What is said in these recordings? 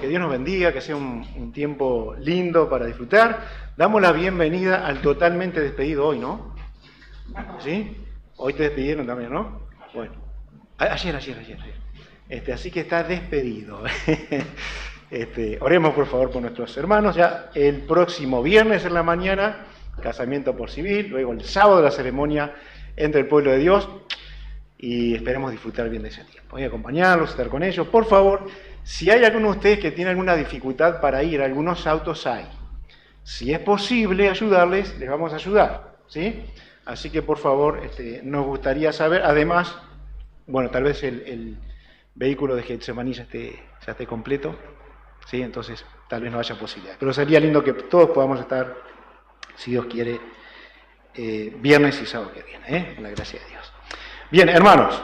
que Dios nos bendiga, que sea un tiempo lindo para disfrutar. Damos la bienvenida al totalmente despedido hoy, ¿no? ¿Sí? Hoy te despidieron también, ¿no? Bueno, ayer. Así que está despedido. Oremos por favor por nuestros hermanos. Ya el próximo viernes en la mañana, casamiento por civil, luego el sábado la ceremonia entre el pueblo de Dios. Y esperemos disfrutar bien de ese tiempo. Voy a acompañarlos, estar con ellos. Por favor, si hay alguno de ustedes que tiene alguna dificultad para ir, algunos autos hay. Si es posible ayudarles, les vamos a ayudar, ¿sí? Así que, por favor, nos gustaría saber. Además, bueno, tal vez el vehículo de Getsemaní ya esté completo, ¿sí? Entonces, tal vez no haya posibilidad. Pero sería lindo que todos podamos estar, si Dios quiere, viernes y sábado que viene, con la gracia de Dios. Bien, hermanos,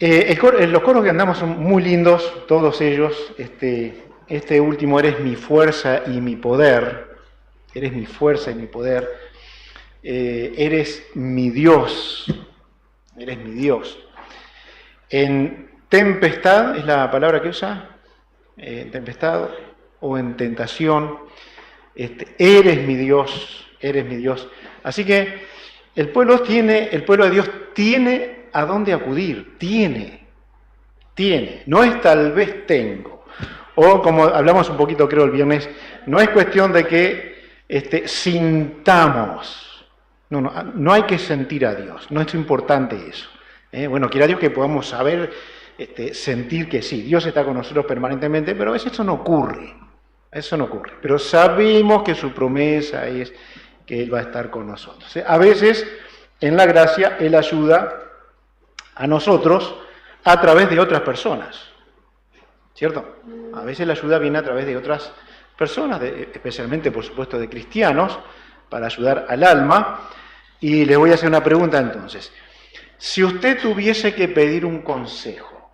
los coros que andamos son muy lindos, todos ellos. Este último, eres mi fuerza y mi poder, eres mi fuerza y mi poder, eres mi Dios, eres mi Dios. En tempestad, es la palabra que usa, en tempestad o en tentación, eres mi Dios, eres mi Dios. Así que el pueblo de Dios tiene a dónde acudir, tiene, no es tal vez tengo, o como hablamos un poquito creo el viernes, no es cuestión de que sintamos, no hay que sentir a Dios, no es importante eso. Bueno, quiera Dios que podamos saber, sentir que sí, Dios está con nosotros permanentemente, pero a veces eso no ocurre, pero sabemos que su promesa es que Él va a estar con nosotros. A veces, en la gracia, Él ayuda a nosotros a través de otras personas, ¿cierto? A veces la ayuda viene a través de otras personas, especialmente, por supuesto, de cristianos, para ayudar al alma. Y les voy a hacer una pregunta entonces. Si usted tuviese que pedir un consejo,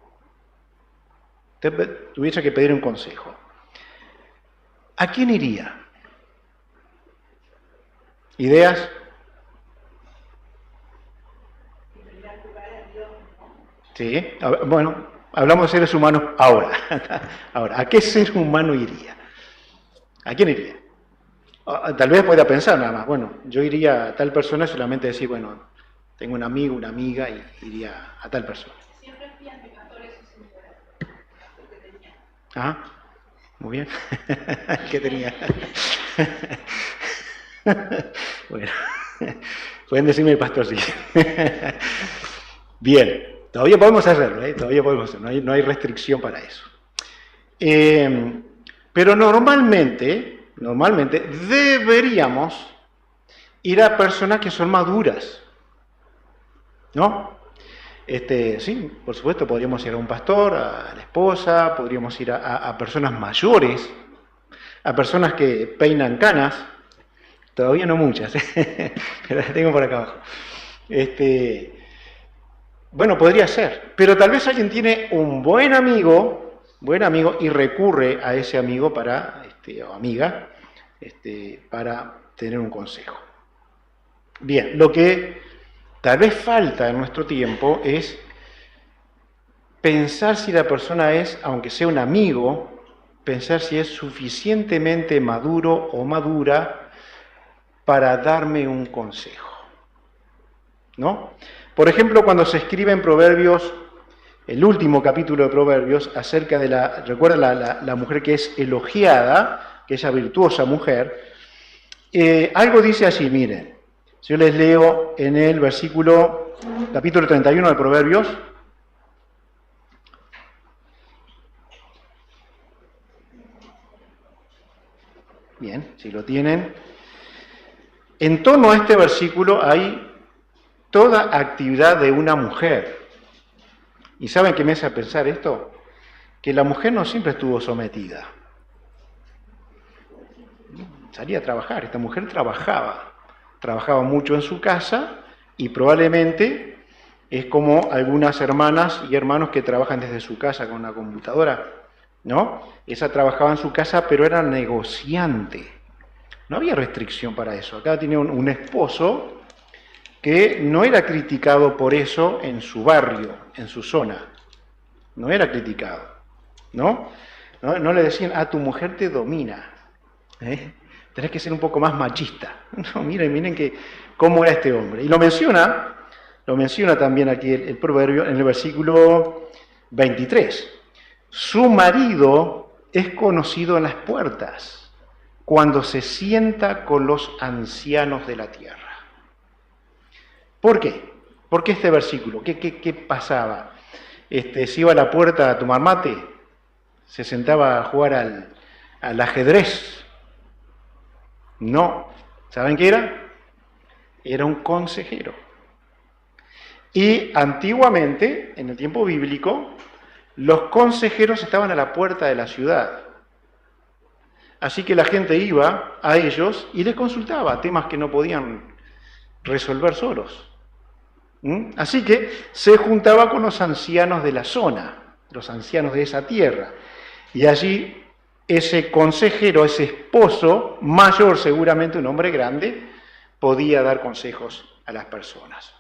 ¿a quién iría? ¿Ideas? Sí, bueno, hablamos de seres humanos ahora. Ahora, ¿a qué ser humano iría? ¿A quién iría? Tal vez pueda pensar nada más, bueno, yo iría a tal persona, solamente decir, bueno, tengo un amigo, una amiga, y iría a tal persona. Siempre fían pecadores y señoras. Ah, muy bien. ¿Qué tenía? Bueno, pueden decirme el pastor, sí. Bien, todavía podemos hacerlo, todavía podemos hacerlo, no hay restricción para eso. Pero normalmente deberíamos ir a personas que son maduras, ¿no? Sí, por supuesto, podríamos ir a un pastor, a la esposa, podríamos ir a personas mayores, a personas que peinan canas. Todavía no muchas, pero las tengo por acá abajo. Bueno, podría ser, pero tal vez alguien tiene un buen amigo y recurre a ese amigo o amiga para tener un consejo. Bien, lo que tal vez falta en nuestro tiempo es pensar si la persona es, aunque sea un amigo, pensar si es suficientemente maduro o madura para darme un consejo, ¿no? Por ejemplo, cuando se escribe en Proverbios, el último capítulo de Proverbios, acerca de recuerda la mujer que es elogiada, que es esa virtuosa mujer, algo dice allí, miren, yo les leo en el capítulo 31 de Proverbios. Bien, si lo tienen. En torno a este versículo hay toda actividad de una mujer. ¿Y saben qué me hace pensar esto? Que la mujer no siempre estuvo sometida. Salía a trabajar, esta mujer trabajaba mucho en su casa y probablemente es como algunas hermanas y hermanos que trabajan desde su casa con una computadora, ¿no? Esa trabajaba en su casa, pero era negociante. No había restricción para eso. Acá tenía un esposo que no era criticado por eso en su barrio, en su zona. No era criticado, ¿no? No, no le decían, tu mujer te domina. Tenés que ser un poco más machista. No, miren cómo era este hombre. Y lo menciona también aquí el proverbio en el versículo 23. Su marido es conocido en las puertas cuando se sienta con los ancianos de la tierra. ¿Por qué? ¿Por qué este versículo? ¿Qué pasaba? Se iba a la puerta a tomar mate, se sentaba a jugar al ajedrez. No, ¿saben qué era? Era un consejero. Y antiguamente, en el tiempo bíblico, los consejeros estaban a la puerta de la ciudad. Así que la gente iba a ellos y les consultaba temas que no podían resolver solos. Así que se juntaba con los ancianos de la zona, los ancianos de esa tierra. Y allí ese consejero, ese esposo mayor, seguramente un hombre grande, podía dar consejos a las personas.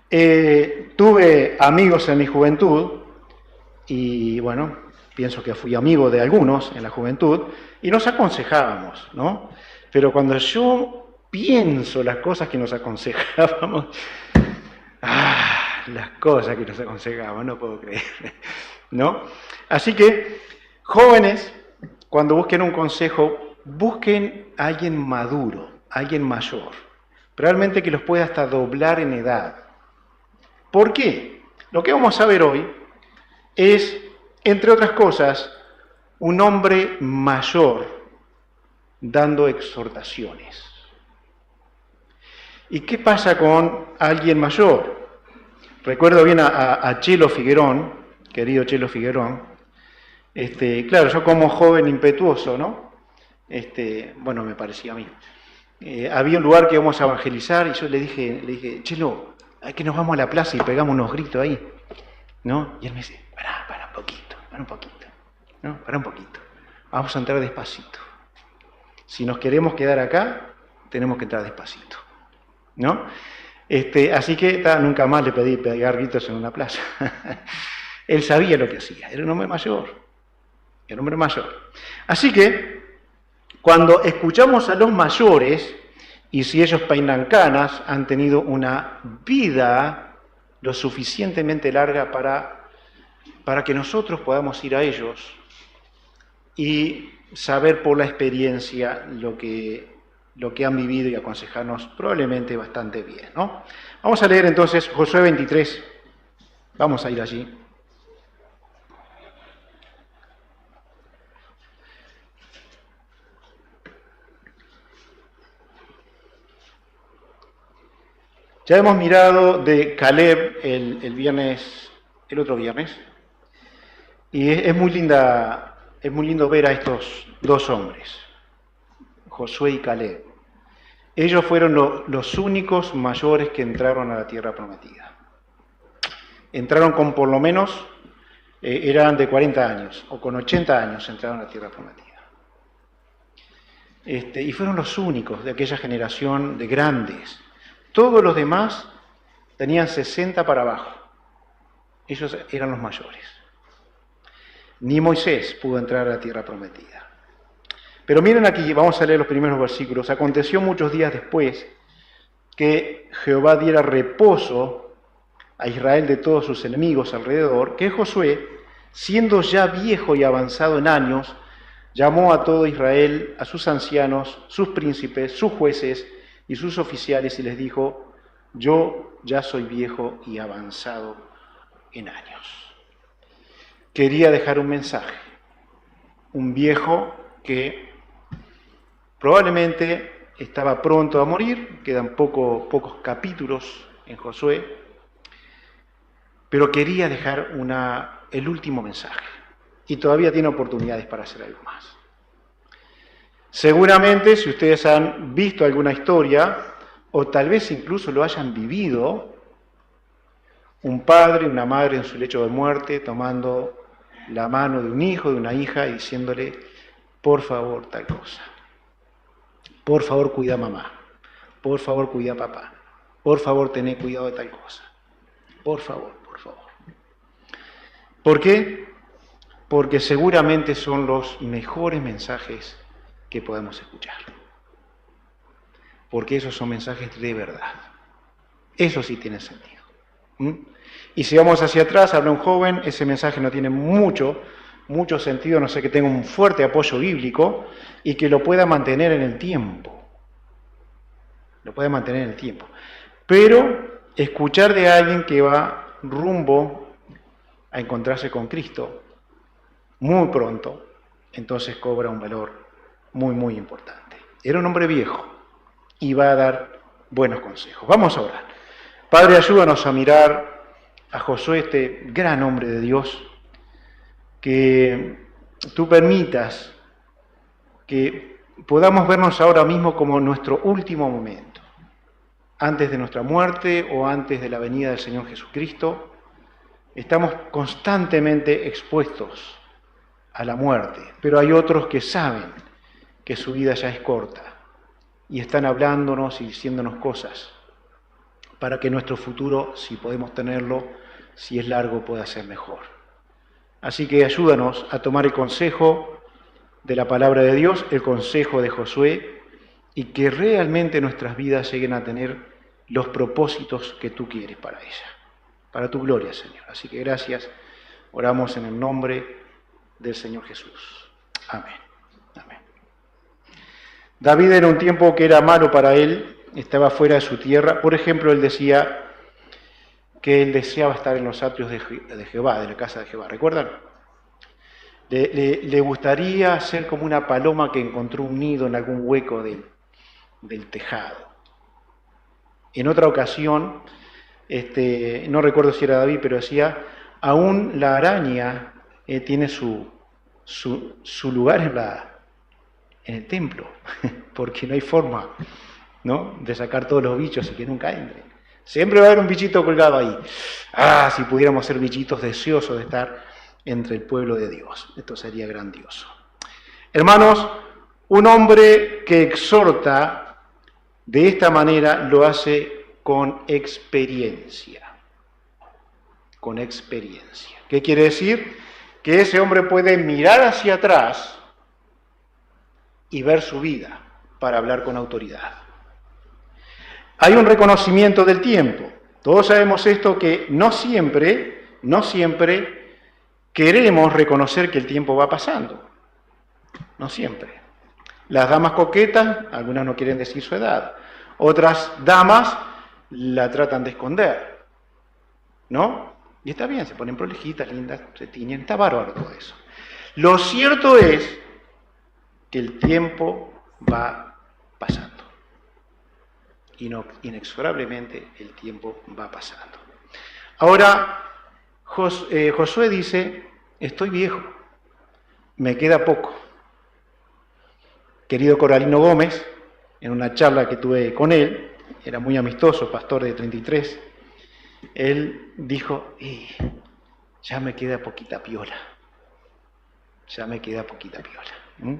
Tuve amigos en mi juventud y bueno, pienso que fui amigo de algunos en la juventud y nos aconsejábamos, ¿no? Pero cuando yo pienso las cosas que nos aconsejábamos, las cosas que nos aconsejábamos, no puedo creer, ¿no? Así que, jóvenes, cuando busquen un consejo, busquen a alguien maduro, a alguien mayor, realmente que los pueda hasta doblar en edad. ¿Por qué? Lo que vamos a ver hoy es, entre otras cosas, un hombre mayor dando exhortaciones. ¿Y qué pasa con alguien mayor? Recuerdo bien a Chelo Figuerón, querido Chelo Figuerón. Claro, yo como joven impetuoso, ¿no? Bueno, me parecía a mí. Había un lugar que íbamos a evangelizar y yo le dije, Chelo, hay que nos vamos a la plaza y pegamos unos gritos ahí, ¿no? Y él me dice, para un poquito, ¿no? Para un poquito. Vamos a entrar despacito. Si nos queremos quedar acá, tenemos que entrar despacito, ¿no? Así que nunca más le pedí pegar gritos en una plaza. Él sabía lo que hacía, era un hombre mayor. Así que, cuando escuchamos a los mayores, y si ellos peinan canas, han tenido una vida lo suficientemente larga para que nosotros podamos ir a ellos y saber por la experiencia lo que han vivido y aconsejarnos probablemente bastante bien, ¿no? Vamos a leer entonces Josué 23. Vamos a ir allí. Ya hemos mirado de Caleb el otro viernes, y es muy lindo ver a estos dos hombres, Josué y Caleb. Ellos fueron los únicos mayores que entraron a la tierra prometida. Entraron con por lo menos, eran de 40 años, o con 80 años entraron a la tierra prometida. Y fueron los únicos de aquella generación de grandes. Todos los demás tenían 60 para abajo. Ellos eran los mayores. Ni Moisés pudo entrar a la tierra prometida. Pero miren aquí, vamos a leer los primeros versículos. Aconteció muchos días después que Jehová diera reposo a Israel de todos sus enemigos alrededor, que Josué, siendo ya viejo y avanzado en años, llamó a todo Israel, a sus ancianos, sus príncipes, sus jueces y sus oficiales, y les dijo, yo ya soy viejo y avanzado en años. Quería dejar un mensaje. Un viejo que probablemente estaba pronto a morir, quedan pocos capítulos en Josué, pero quería dejar el último mensaje. Y todavía tiene oportunidades para hacer algo más. Seguramente, si ustedes han visto alguna historia, o tal vez incluso lo hayan vivido, un padre, una madre en su lecho de muerte, tomando la mano de un hijo, de una hija, y diciéndole, por favor, tal cosa. Por favor, cuida a mamá. Por favor, cuida a papá. Por favor, tené cuidado de tal cosa. Por favor, por favor. ¿Por qué? porque seguramente son los mejores mensajes que podemos escuchar. Porque esos son mensajes de verdad. Eso sí tiene sentido. Y si vamos hacia atrás, habla un joven, ese mensaje no tiene mucho sentido, no sé, que tenga un fuerte apoyo bíblico y que lo pueda mantener en el tiempo. Lo puede mantener en el tiempo. Pero escuchar de alguien que va rumbo a encontrarse con Cristo muy pronto, entonces cobra un valor muy, muy importante. Era un hombre viejo y va a dar buenos consejos. Vamos a orar. Padre, ayúdanos a mirar a Josué, este gran hombre de Dios, que tú permitas que podamos vernos ahora mismo como nuestro último momento, antes de nuestra muerte o antes de la venida del Señor Jesucristo. Estamos constantemente expuestos a la muerte, pero hay otros que saben que su vida ya es corta y están hablándonos y diciéndonos cosas para que nuestro futuro, si podemos tenerlo, si es largo, pueda ser mejor. Así que ayúdanos a tomar el consejo de la palabra de Dios, el consejo de Josué, y que realmente nuestras vidas lleguen a tener los propósitos que tú quieres para ella, para tu gloria, Señor. Así que gracias, oramos en el nombre del Señor Jesús. Amén. Amén. David era un tiempo que era malo para él, estaba fuera de su tierra. Por ejemplo, él decía que él deseaba estar en los atrios de Jehová, de la casa de Jehová. ¿Recuerdan? Le gustaría ser como una paloma que encontró un nido en algún hueco del tejado. En otra ocasión, no recuerdo si era David, pero decía, aún la araña tiene su lugar en el templo, porque no hay forma, ¿no?, de sacar todos los bichos y que nunca entren. Siempre va a haber un bichito colgado ahí. Si pudiéramos ser bichitos deseosos de estar entre el pueblo de Dios. Esto sería grandioso. Hermanos, un hombre que exhorta de esta manera lo hace con experiencia. Con experiencia. ¿Qué quiere decir? Que ese hombre puede mirar hacia atrás y ver su vida para hablar con autoridad. Hay un reconocimiento del tiempo. Todos sabemos esto, que no siempre queremos reconocer que el tiempo va pasando. No siempre. Las damas coquetas, algunas no quieren decir su edad. Otras damas la tratan de esconder, ¿no? Y está bien, se ponen prolijitas, lindas, se tiñen, está bárbaro todo eso. Lo cierto es que el tiempo va pasando. Inexorablemente el tiempo va pasando. Ahora, Josué dice, estoy viejo, me queda poco. Querido Coralino Gómez, en una charla que tuve con él, era muy amistoso, pastor de 33, él dijo, ya me queda poquita piola.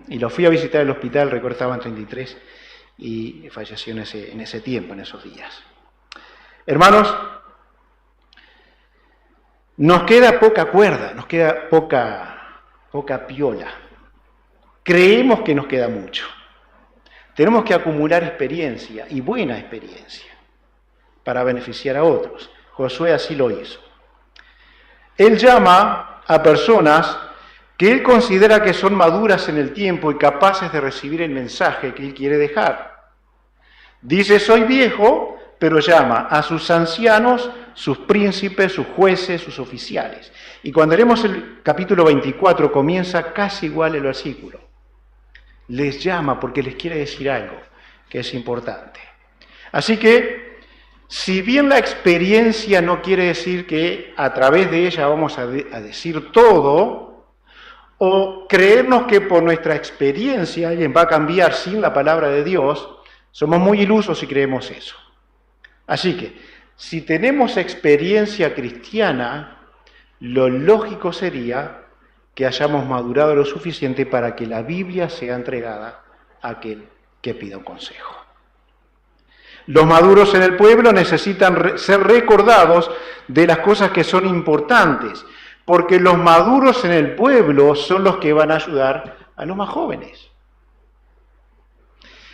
Y lo fui a visitar el hospital, recuerdo estaba en 33, y falleció en ese tiempo, en esos días. Hermanos, nos queda poca cuerda, nos queda poca piola. Creemos que nos queda mucho. Tenemos que acumular experiencia, y buena experiencia, para beneficiar a otros. Josué así lo hizo. Él llama a personas que él considera que son maduras en el tiempo y capaces de recibir el mensaje que él quiere dejar. Dice, soy viejo, pero llama a sus ancianos, sus príncipes, sus jueces, sus oficiales. Y cuando leemos el capítulo 24, comienza casi igual el versículo. Les llama porque les quiere decir algo que es importante. Así que, si bien la experiencia no quiere decir que a través de ella vamos a decir todo, o creernos que por nuestra experiencia alguien va a cambiar sin la palabra de Dios, somos muy ilusos si creemos eso. Así que, si tenemos experiencia cristiana, lo lógico sería que hayamos madurado lo suficiente para que la Biblia sea entregada a aquel que pida un consejo. Los maduros en el pueblo necesitan ser recordados de las cosas que son importantes, porque los maduros en el pueblo son los que van a ayudar a los más jóvenes.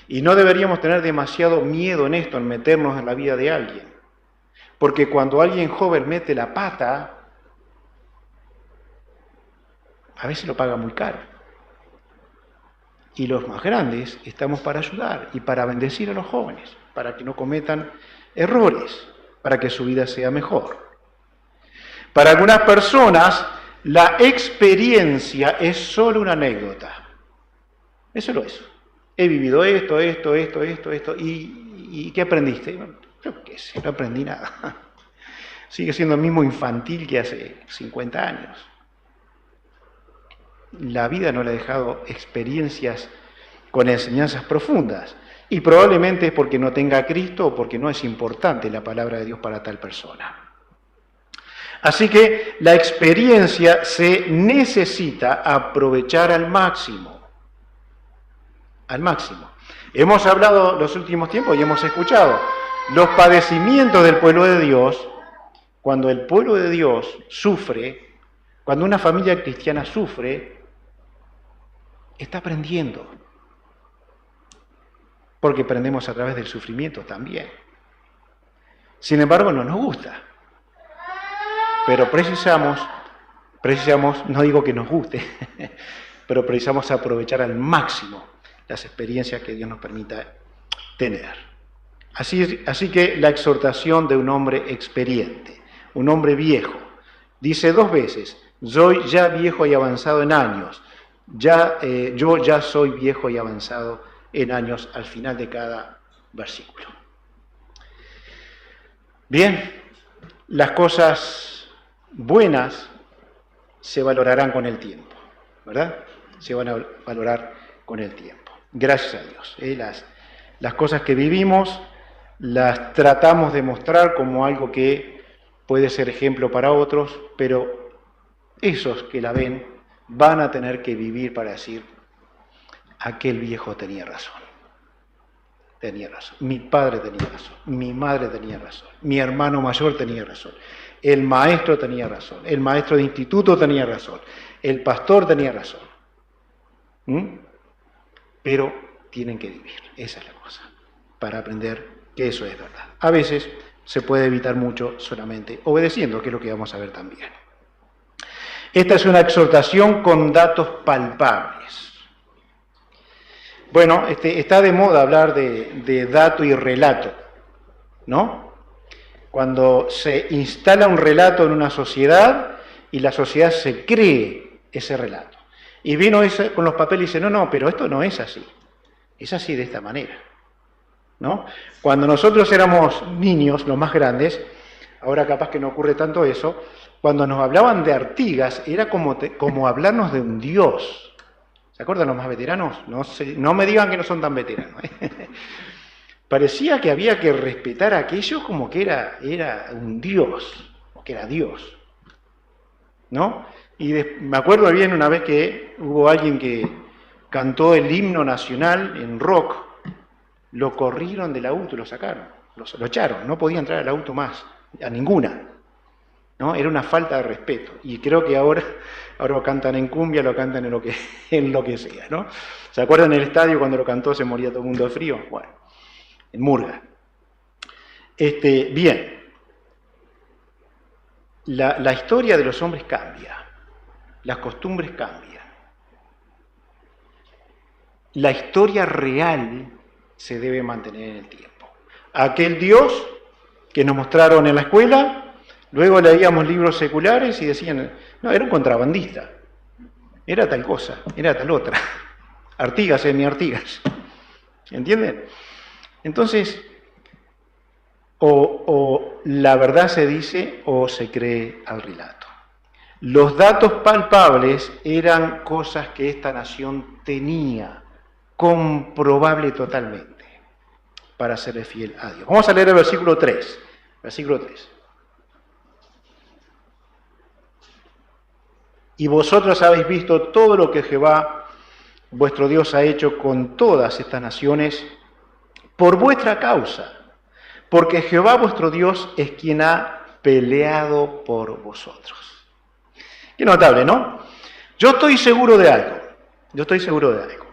Y no deberíamos tener demasiado miedo en esto, en meternos en la vida de alguien. Porque cuando alguien joven mete la pata, a veces lo paga muy caro. Y los más grandes estamos para ayudar y para bendecir a los jóvenes, para que no cometan errores, para que su vida sea mejor. Para algunas personas, la experiencia es solo una anécdota. Es solo eso. He vivido esto, ¿y qué aprendiste? Yo qué sé, no aprendí nada. Sigue siendo el mismo infantil que hace 50 años. La vida no le ha dejado experiencias con enseñanzas profundas. Y probablemente es porque no tenga a Cristo o porque no es importante la palabra de Dios para tal persona. Así que la experiencia se necesita aprovechar al máximo. Al máximo. Hemos hablado los últimos tiempos y hemos escuchado los padecimientos del pueblo de Dios. Cuando el pueblo de Dios sufre, cuando una familia cristiana sufre, está aprendiendo. Porque aprendemos a través del sufrimiento también. Sin embargo, no nos gusta. Pero precisamos, no digo que nos guste, pero precisamos aprovechar al máximo las experiencias que Dios nos permita tener. Así que la exhortación de un hombre experiente, un hombre viejo, dice 2 veces, soy ya viejo y avanzado en años, yo ya soy viejo y avanzado en años al final de cada versículo. Bien, las cosas buenas se valorarán con el tiempo, ¿verdad? Se van a valorar con el tiempo. Gracias a Dios. Las cosas que vivimos las tratamos de mostrar como algo que puede ser ejemplo para otros, pero esos que la ven van a tener que vivir para decir, aquel viejo tenía razón. Tenía razón. Mi padre tenía razón. Mi madre tenía razón. Mi hermano mayor tenía razón. El maestro tenía razón. El maestro de instituto tenía razón. El pastor tenía razón. Pero tienen que vivir. Esa es la cosa. Para aprender que eso es verdad. A veces se puede evitar mucho solamente obedeciendo, que es lo que vamos a ver también. Esta es una exhortación con datos palpables. Bueno, está de moda hablar de dato y relato, ¿no? Cuando se instala un relato en una sociedad y la sociedad se cree ese relato. Y vino ese con los papeles y dice, no, pero esto no es así. Es así de esta manera, ¿no? Cuando nosotros éramos niños, los más grandes, ahora capaz que no ocurre tanto eso, cuando nos hablaban de Artigas era como hablarnos de un dios. ¿Se acuerdan los más veteranos? No me digan que no son tan veteranos. Parecía que había que respetar aquello como que era un dios, que era Dios, ¿no? Y me acuerdo bien una vez que hubo alguien que cantó el himno nacional en rock, lo corrieron del auto y lo sacaron, lo echaron, no podía entrar al auto más, a ninguna, ¿no? Era una falta de respeto. Y creo que ahora lo cantan en cumbia, lo cantan en lo que sea, ¿no? ¿Se acuerdan en el estadio cuando lo cantó se moría todo el mundo de frío? Bueno, en murga. Bien. La historia de los hombres cambia. Las costumbres cambian. La historia real se debe mantener en el tiempo. Aquel Dios que nos mostraron en la escuela, luego leíamos libros seculares y decían, no, era un contrabandista, era tal cosa, era tal otra. Artigas es mi Artigas. ¿Entienden? Entonces, o la verdad se dice o se cree al relato. Los datos palpables eran cosas que esta nación tenía, comprobable totalmente, para serle fiel a Dios. Vamos a leer el versículo 3. Versículo 3. Y vosotros habéis visto todo lo que Jehová, vuestro Dios, ha hecho con todas estas naciones por vuestra causa, porque Jehová vuestro Dios es quien ha peleado por vosotros. Qué notable, ¿no? Yo estoy seguro de algo.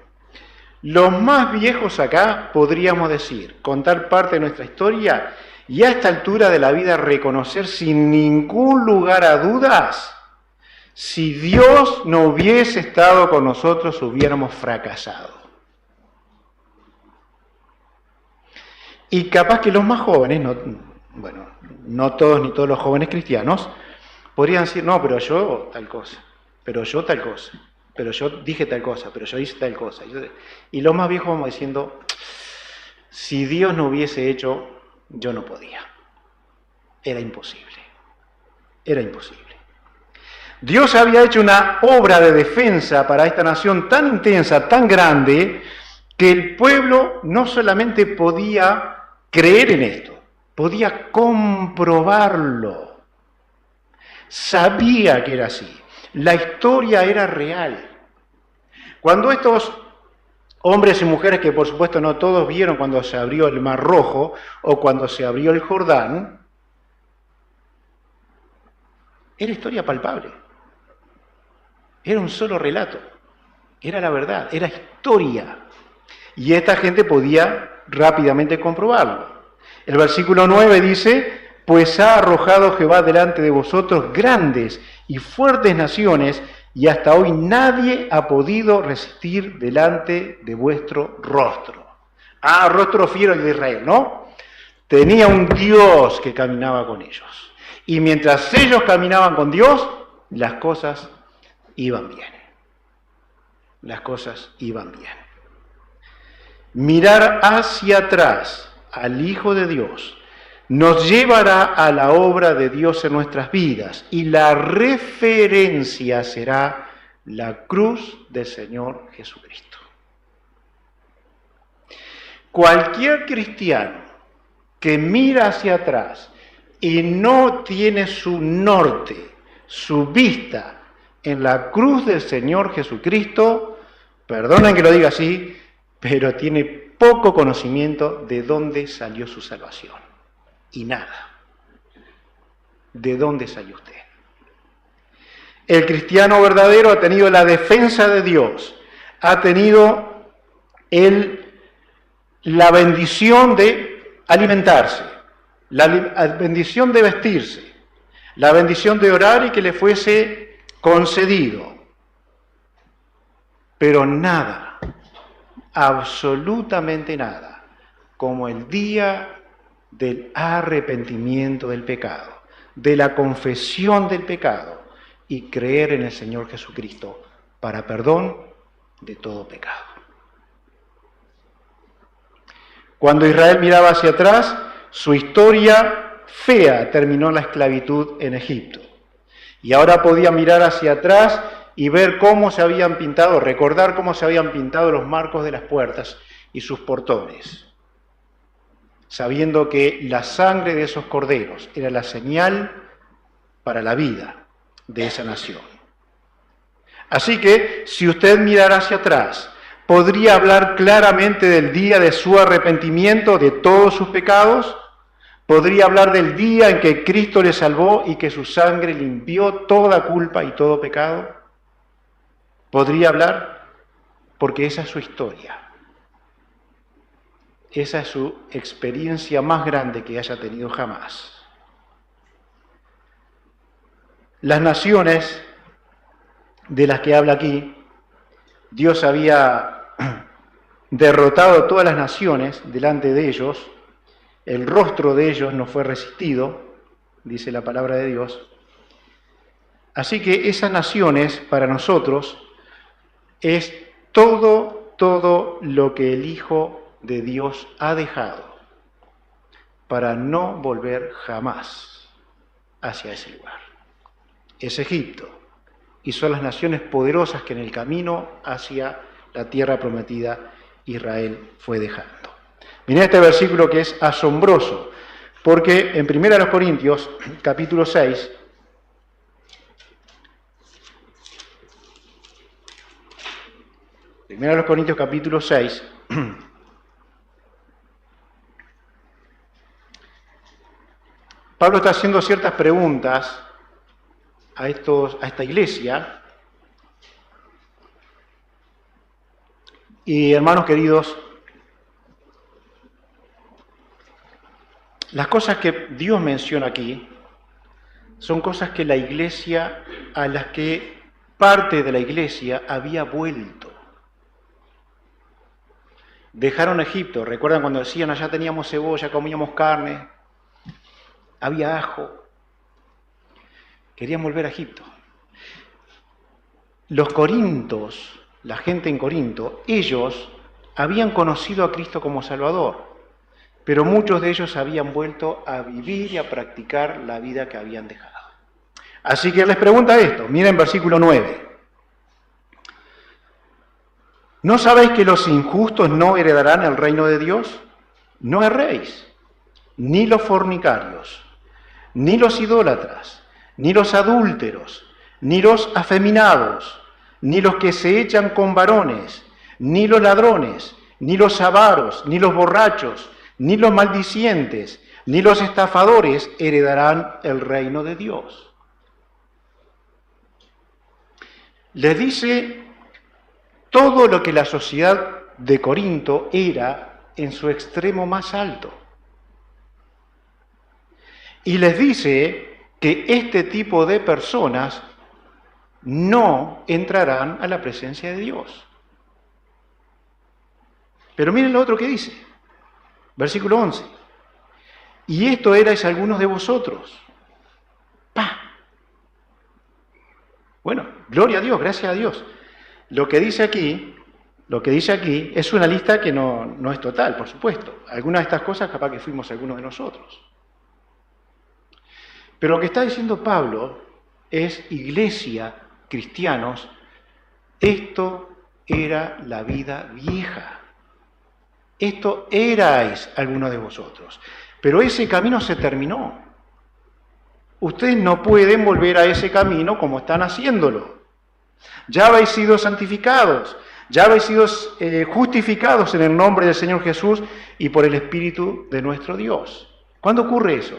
Los más viejos acá podríamos decir, contar parte de nuestra historia y a esta altura de la vida reconocer sin ningún lugar a dudas, si Dios no hubiese estado con nosotros hubiéramos fracasado. Y capaz que los más jóvenes, no todos ni todos los jóvenes cristianos, podrían decir, no, pero yo tal cosa, pero yo tal cosa, pero yo dije tal cosa, pero yo hice tal cosa. Y los más viejos vamos diciendo, si Dios no hubiese hecho, yo no podía. Era imposible. Dios había hecho una obra de defensa para esta nación tan intensa, tan grande, que el pueblo no solamente podía creer en esto, podía comprobarlo. Sabía que era así. La historia era real. Cuando estos hombres y mujeres, que por supuesto no todos vieron cuando se abrió el Mar Rojo o cuando se abrió el Jordán, era historia palpable. Era un solo relato. Era la verdad, era historia. Y esta gente podía rápidamente comprobarlo. El versículo 9 dice, pues ha arrojado Jehová delante de vosotros grandes y fuertes naciones, y hasta hoy nadie ha podido resistir delante de vuestro rostro. Ah, rostro fiero de Israel, ¿no? Tenía un Dios que caminaba con ellos. Y mientras ellos caminaban con Dios, las cosas iban bien. Mirar hacia atrás al Hijo de Dios nos llevará a la obra de Dios en nuestras vidas y la referencia será la cruz del Señor Jesucristo. Cualquier cristiano que mira hacia atrás y no tiene su norte, su vista en la cruz del Señor Jesucristo, perdonen que lo diga así, pero tiene poco conocimiento de dónde salió su salvación. Y nada. ¿De dónde salió usted? El cristiano verdadero ha tenido la defensa de Dios, ha tenido la bendición de alimentarse, la bendición de vestirse, la bendición de orar y que le fuese concedido. Pero nada, absolutamente nada, como el día del arrepentimiento del pecado, de la confesión del pecado y creer en el Señor Jesucristo para perdón de todo pecado. Cuando Israel miraba hacia atrás, su historia fea terminó en la esclavitud en Egipto. Y ahora podía mirar hacia atrás y ver cómo se habían pintado, recordar cómo se habían pintado los marcos de las puertas y sus portones, sabiendo que la sangre de esos corderos era la señal para la vida de esa nación. Así que, si usted mirara hacia atrás, podría hablar claramente del día de su arrepentimiento de todos sus pecados, podría hablar del día en que Cristo le salvó y que su sangre limpió toda culpa y todo pecado. Podría hablar porque esa es su historia. Esa es su experiencia más grande que haya tenido jamás. Las naciones de las que habla aquí, Dios había derrotado todas las naciones delante de ellos, el rostro de ellos no fue resistido, dice la palabra de Dios. Así que esas naciones para nosotros es todo lo que el Hijo de Dios ha dejado para no volver jamás hacia ese lugar. Es Egipto y son las naciones poderosas que en el camino hacia la tierra prometida Israel fue dejando. Mirá este versículo que es asombroso, porque en 1 Corintios, capítulo 6, capítulo 6, Pablo está haciendo ciertas preguntas a esta iglesia. Y hermanos queridos, las cosas que Dios menciona aquí son cosas que la iglesia, a las que parte de la iglesia había vuelto. Dejaron Egipto, recuerdan cuando decían allá teníamos cebolla, comíamos carne, había ajo, querían volver a Egipto. Los corintos, la gente en Corinto, ellos habían conocido a Cristo como Salvador, pero muchos de ellos habían vuelto a vivir y a practicar la vida que habían dejado. Así que les pregunta esto, miren versículo 9. ¿No sabéis que los injustos no heredarán el reino de Dios? No erréis, ni los fornicarios, ni los idólatras, ni los adúlteros, ni los afeminados, ni los que se echan con varones, ni los ladrones, ni los avaros, ni los borrachos, ni los maldicientes, ni los estafadores heredarán el reino de Dios. Les dice todo lo que la sociedad de Corinto era en su extremo más alto. Y les dice que este tipo de personas no entrarán a la presencia de Dios. Pero miren lo otro que dice, versículo 11. Y esto erais algunos de vosotros. ¡Pah! Bueno, gloria a Dios, gracias a Dios. Lo que dice aquí es una lista que no es total, por supuesto. Algunas de estas cosas capaz que fuimos algunos de nosotros. Pero lo que está diciendo Pablo es, iglesia, cristianos, esto era la vida vieja. Esto erais algunos de vosotros. Pero ese camino se terminó. Ustedes no pueden volver a ese camino como están haciéndolo. Ya habéis sido santificados, ya habéis sido justificados en el nombre del Señor Jesús y por el Espíritu de nuestro Dios. ¿Cuándo ocurre eso?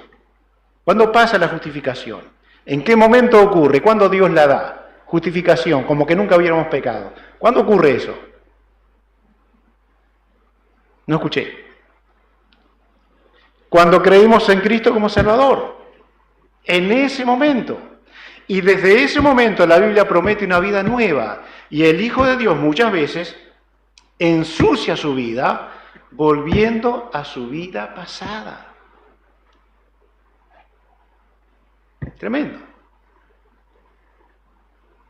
¿Cuándo pasa la justificación? ¿En qué momento ocurre? ¿Cuándo Dios la da? Justificación, como que nunca hubiéramos pecado. ¿Cuándo ocurre eso? No escuché. Cuando creímos en Cristo como Salvador. En ese momento. Y desde ese momento la Biblia promete una vida nueva. Y el Hijo de Dios muchas veces ensucia su vida volviendo a su vida pasada. Tremendo.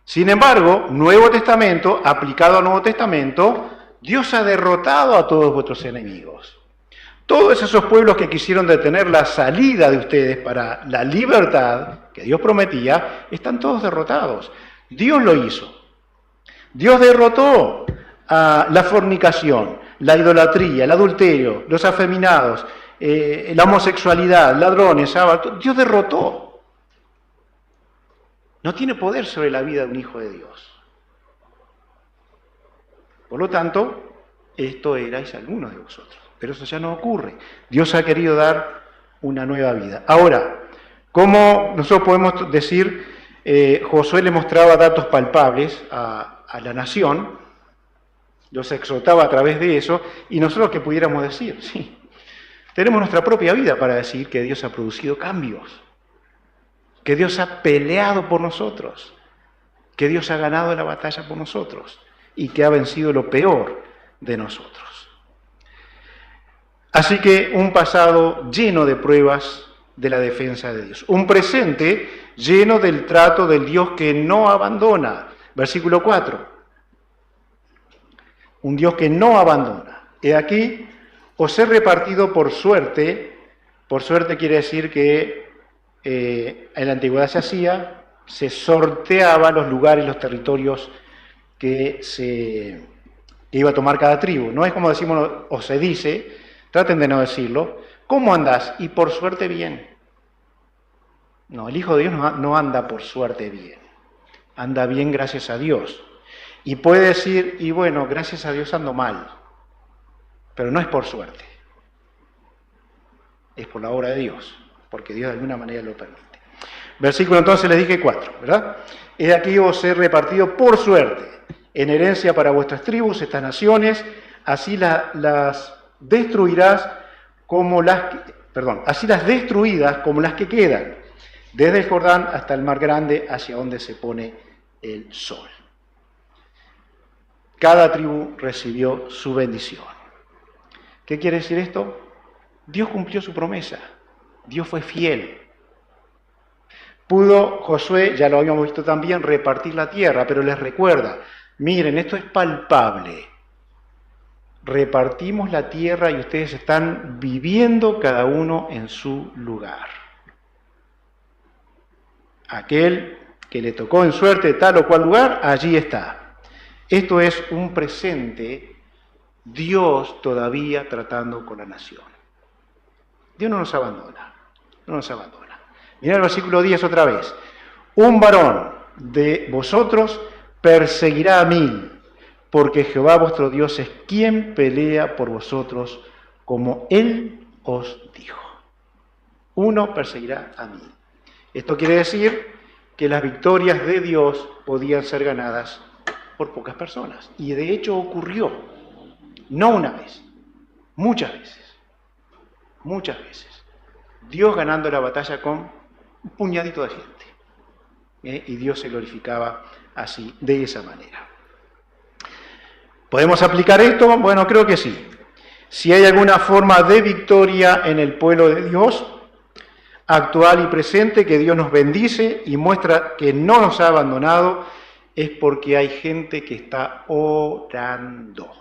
Sin embargo, Nuevo Testamento, aplicado al Nuevo Testamento, Dios ha derrotado a todos vuestros enemigos. Todos esos pueblos que quisieron detener la salida de ustedes para la libertad que Dios prometía, están todos derrotados. Dios lo hizo. Dios derrotó a la fornicación, la idolatría, el adulterio, los afeminados, la homosexualidad, ladrones, sábados. Dios derrotó. No tiene poder sobre la vida de un hijo de Dios. Por lo tanto, esto erais algunos de vosotros. Pero eso ya no ocurre. Dios ha querido dar una nueva vida. Ahora, ¿cómo nosotros podemos decir, Josué le mostraba datos palpables a la nación, los exhortaba a través de eso, y nosotros qué pudiéramos decir? Sí, tenemos nuestra propia vida para decir que Dios ha producido cambios, que Dios ha peleado por nosotros, que Dios ha ganado la batalla por nosotros y que ha vencido lo peor de nosotros. Así que un pasado lleno de pruebas de la defensa de Dios. Un presente lleno del trato del Dios que no abandona. Versículo 4. Un Dios que no abandona. He aquí, os he repartido por suerte. Por suerte quiere decir que en la antigüedad se hacía, se sorteaba los lugares, los territorios que iba a tomar cada tribu. No es como decimos o se dice, traten de no decirlo. ¿Cómo andás? Y por suerte bien. No, el Hijo de Dios no anda por suerte bien. Anda bien gracias a Dios. Y puede decir, y bueno, gracias a Dios ando mal. Pero no es por suerte. Es por la obra de Dios. Porque Dios de alguna manera lo permite. Versículo entonces les dije 4, ¿verdad? He aquí os he repartido por suerte en herencia para vuestras tribus estas naciones, así las destruirás como así las destruidas como las que quedan, desde el Jordán hasta el mar grande, hacia donde se pone el sol. Cada tribu recibió su bendición. ¿Qué quiere decir esto? Dios cumplió su promesa. Dios fue fiel. Pudo Josué, ya lo habíamos visto también, repartir la tierra, pero les recuerda, miren, esto es palpable. Repartimos la tierra y ustedes están viviendo cada uno en su lugar. Aquel que le tocó en suerte tal o cual lugar, allí está. Esto es un presente, Dios todavía tratando con la nación. Dios no nos abandona, no nos abandona. Mirá el versículo 10 otra vez. Un varón de vosotros perseguirá a 1000, porque Jehová vuestro Dios es quien pelea por vosotros, como Él os dijo. Uno perseguirá a 1000. Esto quiere decir que las victorias de Dios podían ser ganadas por pocas personas. Y de hecho ocurrió, no una vez, muchas veces. Muchas veces. Dios ganando la batalla con un puñadito de gente. Y Dios se glorificaba así, de esa manera. ¿Podemos aplicar esto? Bueno, creo que sí. Si hay alguna forma de victoria en el pueblo de Dios, actual y presente, que Dios nos bendice y muestra que no nos ha abandonado, es porque hay gente que está orando.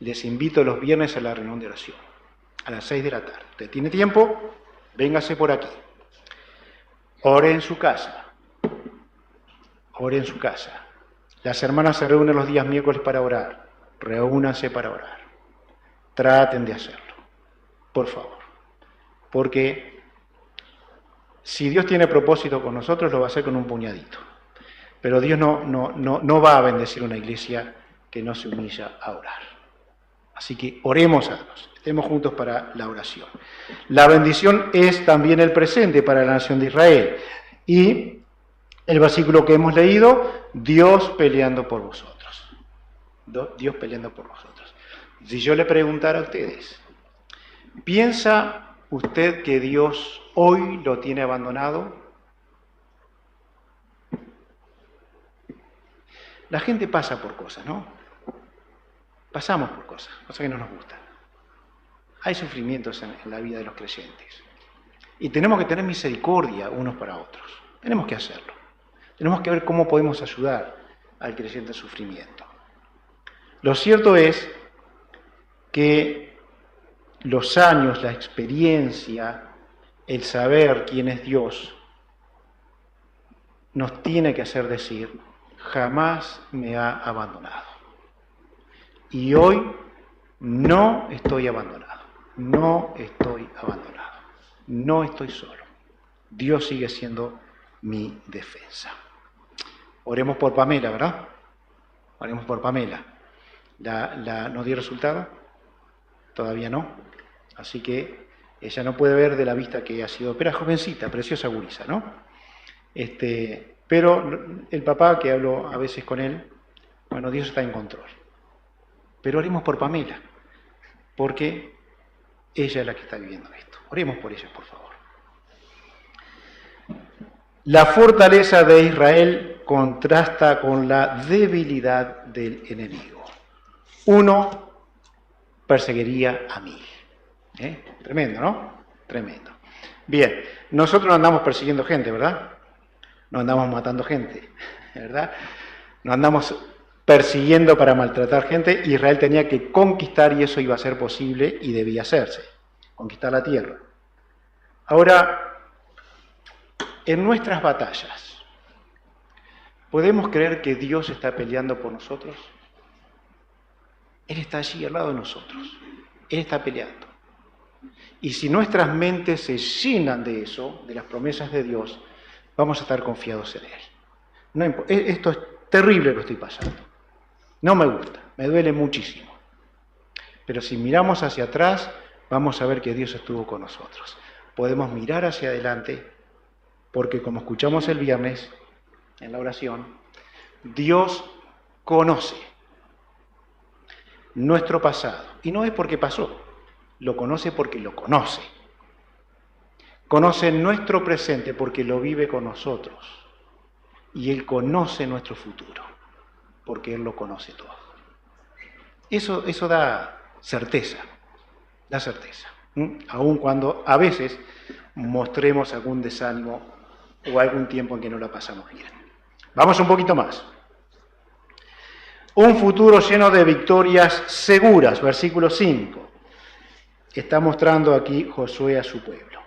Les invito los viernes a la reunión de oración, a las 6 de la tarde. ¿Usted tiene tiempo? Véngase por aquí. Ore en su casa. Ore en su casa. Las hermanas se reúnen los días miércoles para orar. Reúnanse para orar. Traten de hacerlo, por favor. Porque si Dios tiene propósito con nosotros, lo va a hacer con un puñadito. Pero Dios no va a bendecir una iglesia que no se humilla a orar. Así que oremos a Dios, estemos juntos para la oración. La bendición es también el presente para la nación de Israel. Y el versículo que hemos leído, Dios peleando por vosotros. Dios peleando por vosotros. Si yo le preguntara a ustedes, ¿piensa usted que Dios hoy lo tiene abandonado? La gente pasa por cosas, ¿no? Pasamos por cosas que no nos gustan. Hay sufrimientos en la vida de los creyentes. Y tenemos que tener misericordia unos para otros. Tenemos que hacerlo. Tenemos que ver cómo podemos ayudar al creyente en sufrimiento. Lo cierto es que los años, la experiencia, el saber quién es Dios, nos tiene que hacer decir, jamás me ha abandonado. Y hoy no estoy abandonado, no estoy abandonado, no estoy solo. Dios sigue siendo mi defensa. Oremos por Pamela, ¿verdad? Oremos por Pamela. ¿No dio resultado? Todavía no. Así que ella no puede ver de la vista que ha sido, pero es jovencita, preciosa gurisa, ¿no? Pero el papá, que hablo a veces con él, bueno, Dios está en control. Pero oremos por Pamela, porque ella es la que está viviendo esto. Oremos por ella, por favor. La fortaleza de Israel contrasta con la debilidad del enemigo. Uno perseguiría a 1000. Tremendo, ¿no? Tremendo. Bien, nosotros no andamos persiguiendo gente, ¿verdad? No andamos matando gente, ¿verdad? No andamos persiguiendo para maltratar gente. Israel tenía que conquistar y eso iba a ser posible y debía hacerse. Conquistar la tierra. Ahora, en nuestras batallas, ¿podemos creer que Dios está peleando por nosotros? Él está allí al lado de nosotros. Él está peleando. Y si nuestras mentes se llenan de eso, de las promesas de Dios, vamos a estar confiados en Él. Esto es terrible lo que estoy pasando. No me gusta, me duele muchísimo. Pero si miramos hacia atrás, vamos a ver que Dios estuvo con nosotros. podemos mirar hacia adelante, porque como escuchamos el viernes en la oración, Dios conoce nuestro pasado. Y no es porque pasó, lo conoce porque lo conoce. Conoce nuestro presente porque lo vive con nosotros. Y Él conoce nuestro futuro, porque Él lo conoce todo. Eso da certeza, aun cuando a veces mostremos algún desánimo o algún tiempo en que no la pasamos bien. Vamos un poquito más. Un futuro lleno de victorias seguras, versículo 5. Está mostrando aquí Josué a su pueblo.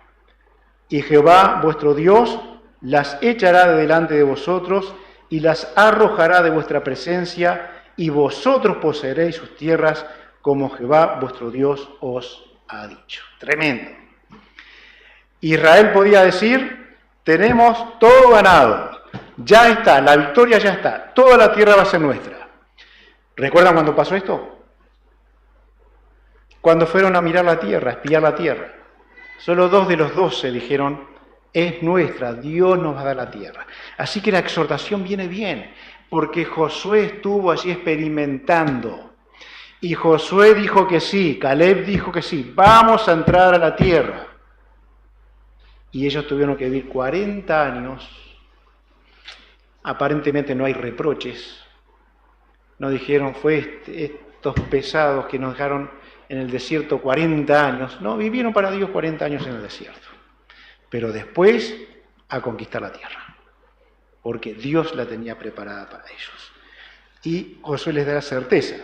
Y Jehová, vuestro Dios, las echará de delante de vosotros y las arrojará de vuestra presencia, y vosotros poseeréis sus tierras como Jehová, vuestro Dios, os ha dicho. Tremendo. Israel podía decir, tenemos todo ganado, ya está, la victoria ya está, toda la tierra va a ser nuestra. ¿Recuerdan cuando pasó esto? Cuando fueron a mirar la tierra, a espiar la tierra. Solo 2 de los 12 dijeron, es nuestra, Dios nos va a dar la tierra. Así que la exhortación viene bien, porque Josué estuvo allí experimentando. Y Josué dijo que sí, Caleb dijo que sí, vamos a entrar a la tierra. Y ellos tuvieron que vivir 40 años. Aparentemente no hay reproches. No dijeron, fue estos pesados que nos dejaron en el desierto 40 años. No, vivieron para Dios 40 años en el desierto. Pero después a conquistar la tierra, porque Dios la tenía preparada para ellos. Y Josué les da la certeza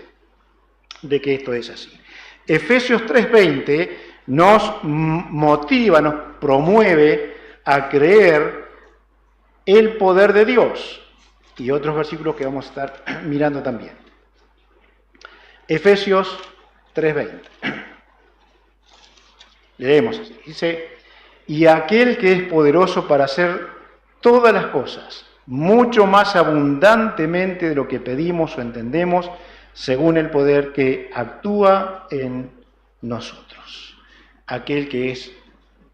de que esto es así. Efesios 3:20 nos motiva, nos promueve a creer el poder de Dios. Y otros versículos que vamos a estar mirando también. Efesios 3:20. Leemos así. Dice, y aquel que es poderoso para hacer todas las cosas, mucho más abundantemente de lo que pedimos o entendemos, según el poder que actúa en nosotros. Aquel que es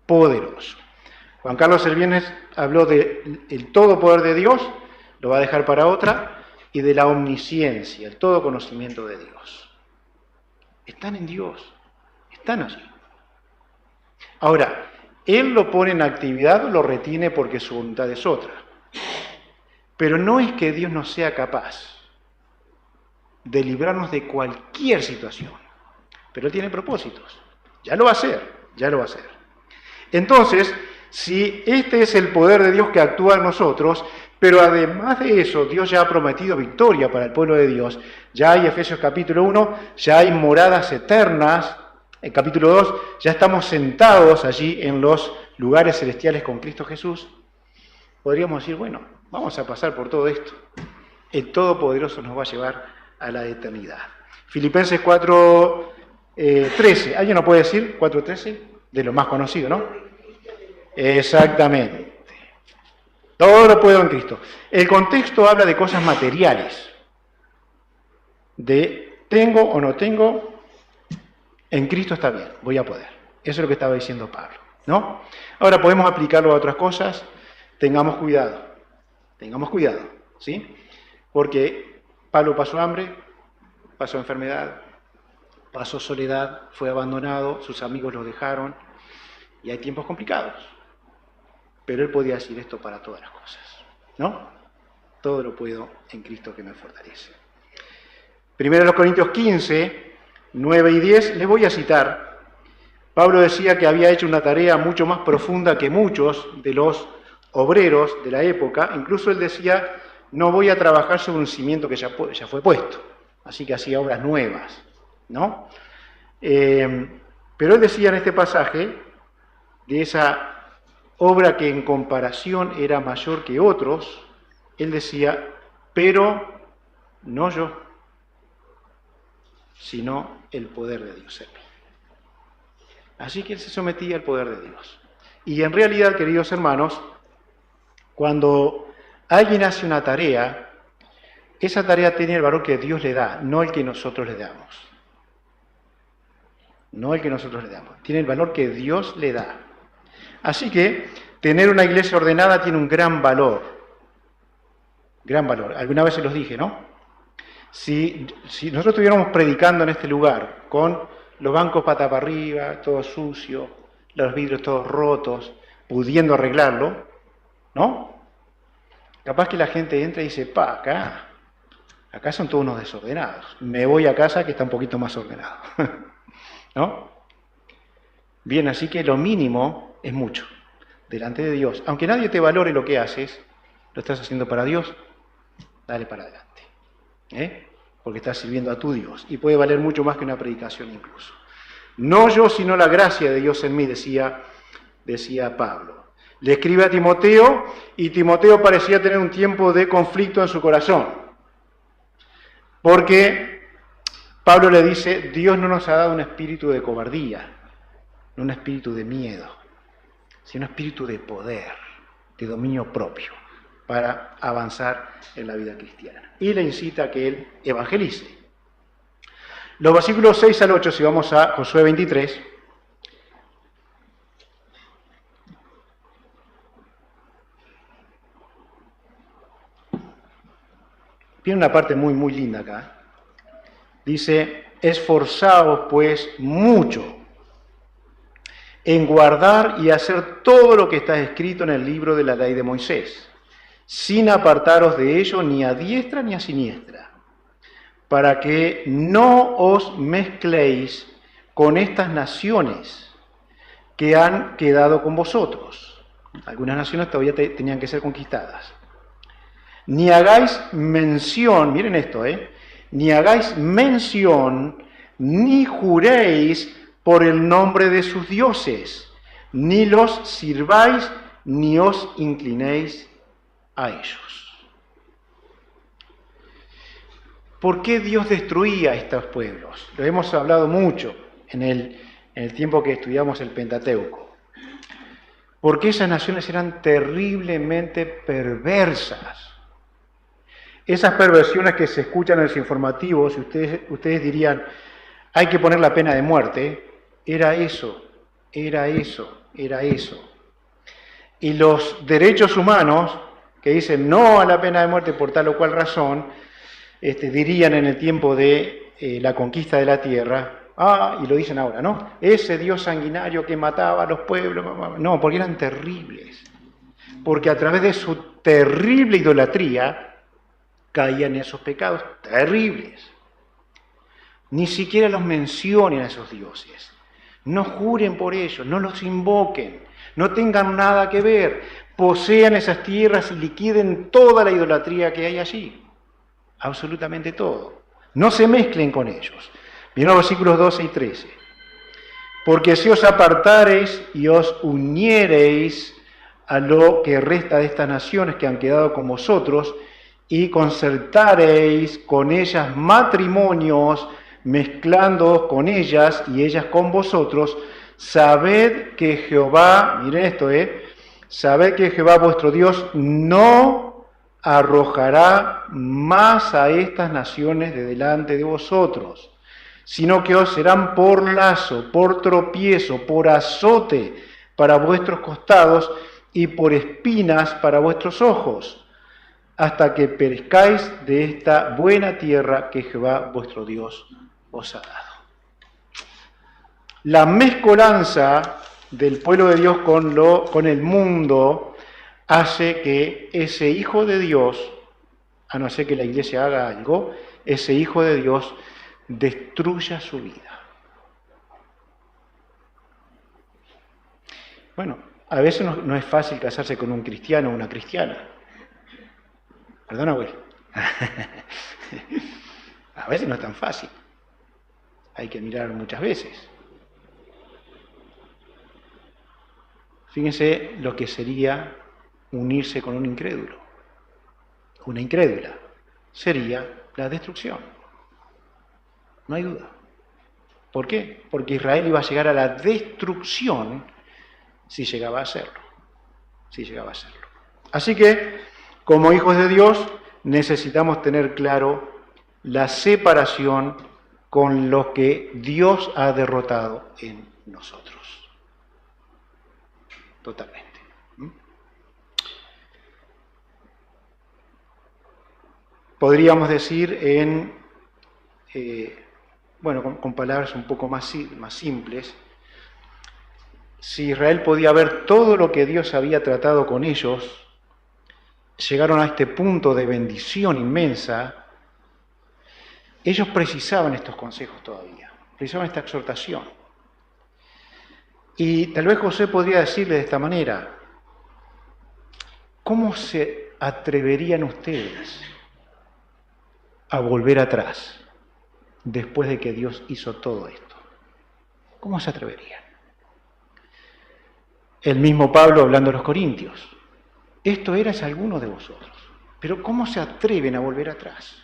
poderoso. Juan Carlos el viernes habló del todo poder de Dios, lo va a dejar para otra, y de la omnisciencia, el todo conocimiento de Dios. Están en Dios, están allí. Ahora, Él lo pone en actividad o lo retiene porque su voluntad es otra. Pero no es que Dios no sea capaz de librarnos de cualquier situación. Pero Él tiene propósitos. Ya lo va a hacer, ya lo va a hacer. Entonces, si este es el poder de Dios que actúa en nosotros, pero además de eso, Dios ya ha prometido victoria para el pueblo de Dios. Ya hay Efesios capítulo 1, ya hay moradas eternas. En capítulo 2, ya estamos sentados allí en los lugares celestiales con Cristo Jesús. Podríamos decir, bueno, vamos a pasar por todo esto. El Todopoderoso nos va a llevar a la eternidad. Filipenses 4:13. ¿Alguien nos puede decir 4:13? De lo más conocido, ¿no? Exactamente. Todo lo puedo en Cristo. El contexto habla de cosas materiales. De tengo o no tengo, en Cristo está bien, voy a poder. Eso es lo que estaba diciendo Pablo, ¿no? Ahora podemos aplicarlo a otras cosas. Tengamos cuidado, ¿sí? Porque Pablo pasó hambre, pasó enfermedad, pasó soledad, fue abandonado, sus amigos lo dejaron, y hay tiempos complicados. Pero él podía decir esto para todas las cosas, ¿no? Todo lo puedo en Cristo que me fortalece. Primero los Corintios 15, 9 y 10, les voy a citar. Pablo decía que había hecho una tarea mucho más profunda que muchos de los obreros de la época. Incluso él decía, no voy a trabajar sobre un cimiento que ya fue puesto. Así que hacía obras nuevas, ¿no? Pero él decía en este pasaje, de esa obra que en comparación era mayor que otros, él decía, pero no yo, sino el poder de Dios en mí. Así que él se sometía al poder de Dios. Y en realidad, queridos hermanos, cuando alguien hace una tarea, esa tarea tiene el valor que Dios le da, no el que nosotros le damos. No el que nosotros le damos. Tiene el valor que Dios le da. Así que tener una iglesia ordenada tiene un gran valor. Gran valor. Alguna vez se los dije, ¿no? Si nosotros estuviéramos predicando en este lugar con los bancos pata para arriba, todo sucio, los vidrios todos rotos, pudiendo arreglarlo, ¿no? Capaz que la gente entra y dice, acá son todos unos desordenados. Me voy a casa que está un poquito más ordenado. ¿No? Bien, así que lo mínimo es mucho delante de Dios. Aunque nadie te valore lo que haces, lo estás haciendo para Dios, dale para adelante. Porque estás sirviendo a tu Dios. Y puede valer mucho más que una predicación incluso. No yo, sino la gracia de Dios en mí, decía Pablo. Le escribe a Timoteo, y Timoteo parecía tener un tiempo de conflicto en su corazón. Porque Pablo le dice, Dios no nos ha dado un espíritu de cobardía, no un espíritu de miedo, sino un espíritu de poder, de dominio propio, para avanzar en la vida cristiana. Y le incita a que él evangelice. Los versículos 6 al 8, si vamos a Josué 23, tiene una parte muy, muy linda acá. Dice, esforzaos pues mucho en guardar y hacer todo lo que está escrito en el libro de la ley de Moisés, sin apartaros de ello ni a diestra ni a siniestra, para que no os mezcléis con estas naciones que han quedado con vosotros. Algunas naciones todavía tenían que ser conquistadas. Ni hagáis mención, miren esto, ni hagáis mención, ni juréis por el nombre de sus dioses, ni los sirváis, ni os inclinéis a ellos. ¿Por qué Dios destruía a estos pueblos? Lo hemos hablado mucho en el tiempo que estudiamos el Pentateuco. Porque esas naciones eran terriblemente perversas. Esas perversiones que se escuchan en los informativos, y ustedes dirían, hay que poner la pena de muerte, era eso. Y los derechos humanos, que dicen no a la pena de muerte por tal o cual razón, dirían en el tiempo de la conquista de la tierra, y lo dicen ahora, ¿no? Ese Dios sanguinario que mataba a los pueblos, no, porque eran terribles. Porque a través de su terrible idolatría, caían en esos pecados terribles. Ni siquiera los mencionen a esos dioses. No juren por ellos, no los invoquen, no tengan nada que ver. Posean esas tierras y liquiden toda la idolatría que hay allí. Absolutamente todo. No se mezclen con ellos. Miren los versículos 12 y 13. Porque si os apartareis y os uniereis a lo que resta de estas naciones que han quedado con vosotros, y concertareis con ellas matrimonios, mezclándoos con ellas y ellas con vosotros, sabed que Jehová, miren esto, sabed que Jehová vuestro Dios no arrojará más a estas naciones de delante de vosotros, sino que os serán por lazo, por tropiezo, por azote para vuestros costados y por espinas para vuestros ojos, hasta que perezcáis de esta buena tierra que Jehová vuestro Dios os ha dado. La mezcolanza del pueblo de Dios con el mundo hace que ese hijo de Dios, a no ser que la iglesia haga algo, ese hijo de Dios destruya su vida. Bueno, a veces no es fácil casarse con un cristiano o una cristiana. Perdona, güey. A veces no es tan fácil. Hay que mirar muchas veces. Fíjense lo que sería unirse con un incrédulo. Una incrédula. Sería la destrucción. No hay duda. ¿Por qué? Porque Israel iba a llegar a la destrucción si llegaba a hacerlo. Así que, como hijos de Dios, necesitamos tener claro la separación con lo que Dios ha derrotado en nosotros. totalmente. Podríamos decir con palabras un poco más simples, si Israel podía ver todo lo que Dios había tratado con ellos, llegaron a este punto de bendición inmensa, ellos precisaban estos consejos todavía, precisaban esta exhortación. Y tal vez José podría decirle de esta manera: ¿cómo se atreverían ustedes a volver atrás después de que Dios hizo todo esto? ¿Cómo se atreverían? El mismo Pablo hablando a los corintios: esto erais algunos de vosotros, pero ¿cómo se atreven a volver atrás?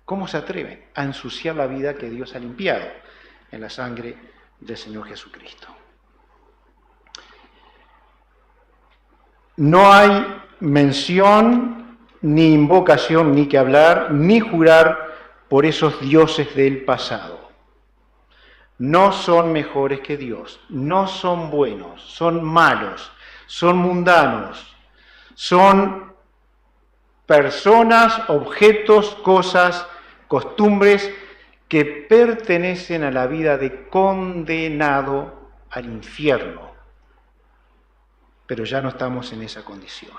¿Cómo se atreven a ensuciar la vida que Dios ha limpiado en la sangre del Señor Jesucristo? No hay mención, ni invocación, ni que hablar, ni jurar por esos dioses del pasado. No son mejores que Dios, no son buenos, son malos, son mundanos, son personas, objetos, cosas, costumbres que pertenecen a la vida de condenado al infierno. Pero ya no estamos en esa condición.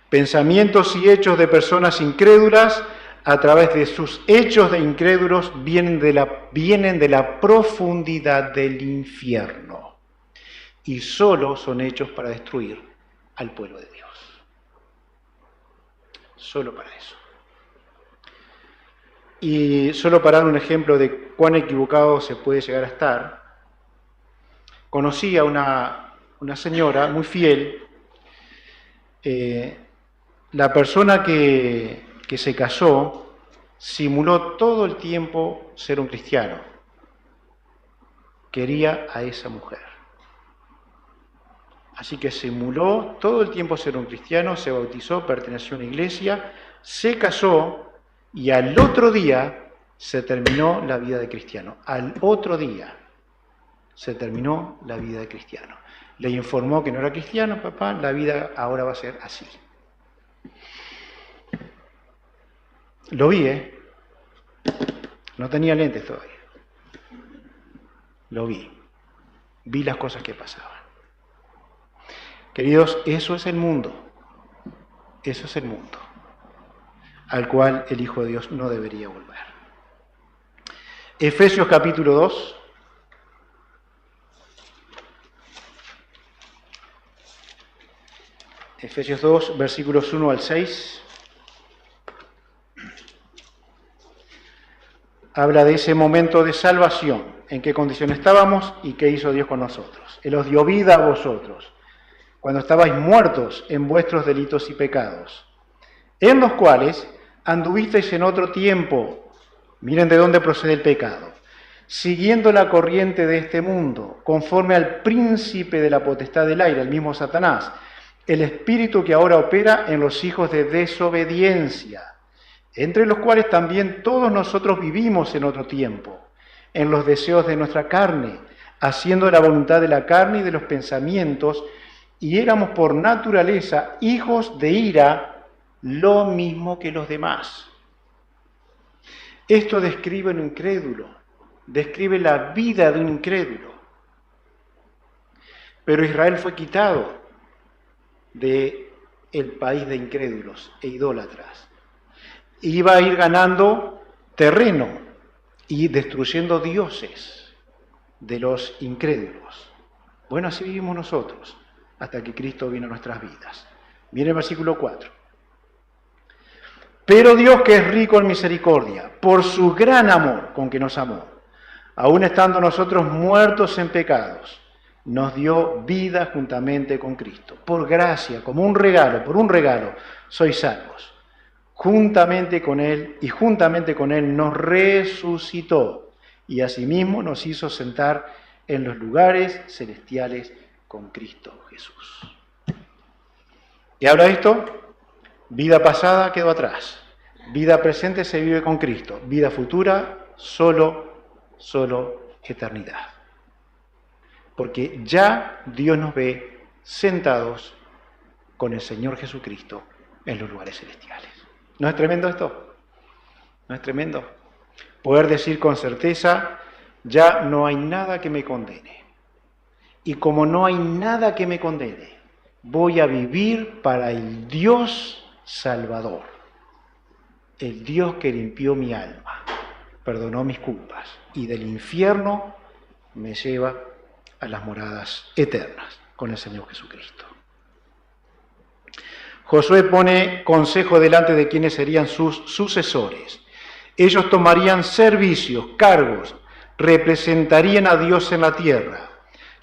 Pensamientos y hechos de personas incrédulas, a través de sus hechos de incrédulos, vienen de la profundidad del infierno. Y solo son hechos para destruir al pueblo de Dios. Solo para eso. Y solo para dar un ejemplo de cuán equivocado se puede llegar a estar, conocí a una señora muy fiel. La persona que se casó simuló todo el tiempo ser un cristiano. Quería a esa mujer. Así que simuló todo el tiempo ser un cristiano, se bautizó, perteneció a una iglesia, se casó y al otro día se terminó la vida de cristiano. Al otro día se terminó la vida de cristiano. Le informó que no era cristiano: papá, la vida ahora va a ser así. Lo vi, no tenía lentes todavía. Lo vi. Vi las cosas que pasaban. Queridos, eso es el mundo. Eso es el mundo al cual el Hijo de Dios no debería volver. Efesios capítulo 2. Efesios 2, versículos 1 al 6. Habla de ese momento de salvación, en qué condición estábamos y qué hizo Dios con nosotros. Él os dio vida a vosotros, cuando estabais muertos en vuestros delitos y pecados, en los cuales anduvisteis en otro tiempo. Miren de dónde procede el pecado. Siguiendo la corriente de este mundo, conforme al príncipe de la potestad del aire, el mismo Satanás, el espíritu que ahora opera en los hijos de desobediencia, entre los cuales también todos nosotros vivimos en otro tiempo, en los deseos de nuestra carne, haciendo la voluntad de la carne y de los pensamientos, y éramos por naturaleza hijos de ira, lo mismo que los demás. Esto describe un incrédulo, describe la vida de un incrédulo. Pero Israel fue quitado del país de incrédulos e idólatras. Iba a ir ganando terreno y destruyendo dioses de los incrédulos. Bueno, así vivimos nosotros, hasta que Cristo vino a nuestras vidas. Miren el versículo 4. Pero Dios, que es rico en misericordia, por su gran amor con que nos amó, aun estando nosotros muertos en pecados, nos dio vida juntamente con Cristo. Por gracia, como un regalo, por un regalo, sois salvos. Juntamente con Él, y juntamente con Él nos resucitó, y asimismo nos hizo sentar en los lugares celestiales con Cristo Jesús. ¿Y ahora esto? Vida pasada quedó atrás. Vida presente se vive con Cristo. Vida futura, solo eternidad. porque ya Dios nos ve sentados con el Señor Jesucristo en los lugares celestiales. ¿No es tremendo esto? ¿No es tremendo? Poder decir con certeza, ya no hay nada que me condene. Y como no hay nada que me condene, voy a vivir para el Dios Salvador, el Dios que limpió mi alma, perdonó mis culpas y del infierno me lleva a las moradas eternas con el Señor Jesucristo. Josué pone consejo delante de quienes serían sus sucesores. Ellos tomarían servicios, cargos, representarían a Dios en la tierra,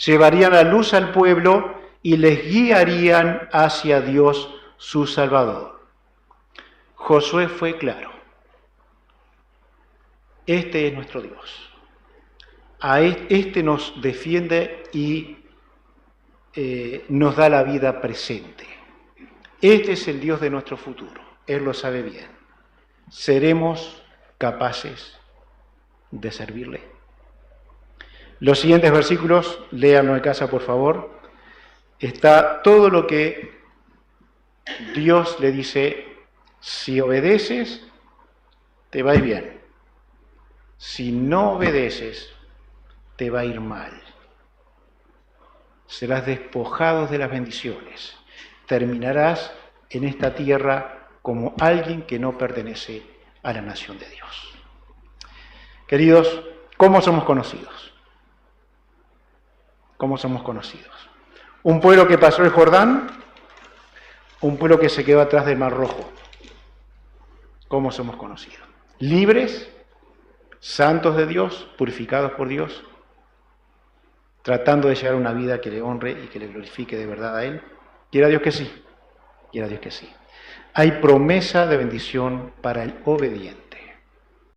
llevarían la luz al pueblo y les guiarían hacia Dios su Salvador. Josué fue claro. Este es nuestro Dios. A este nos defiende y nos da la vida presente. Este es el Dios de nuestro futuro. Él lo sabe bien. ¿Seremos capaces de servirle? Los siguientes versículos, léanlo en casa por favor, está todo lo que Dios le dice: si obedeces, te va a ir bien. Si no obedeces, te va a ir mal. Serás despojado de las bendiciones. Terminarás en esta tierra como alguien que no pertenece a la nación de Dios. Queridos, ¿cómo somos conocidos? ¿Cómo somos conocidos? Un pueblo que pasó el Jordán, un pueblo que se quedó atrás del Mar Rojo. ¿Cómo somos conocidos? Libres, santos de Dios, purificados por Dios, tratando de llevar una vida que le honre y que le glorifique de verdad a Él. Quiera Dios que sí, quiera Dios que sí. Hay promesa de bendición para el obediente.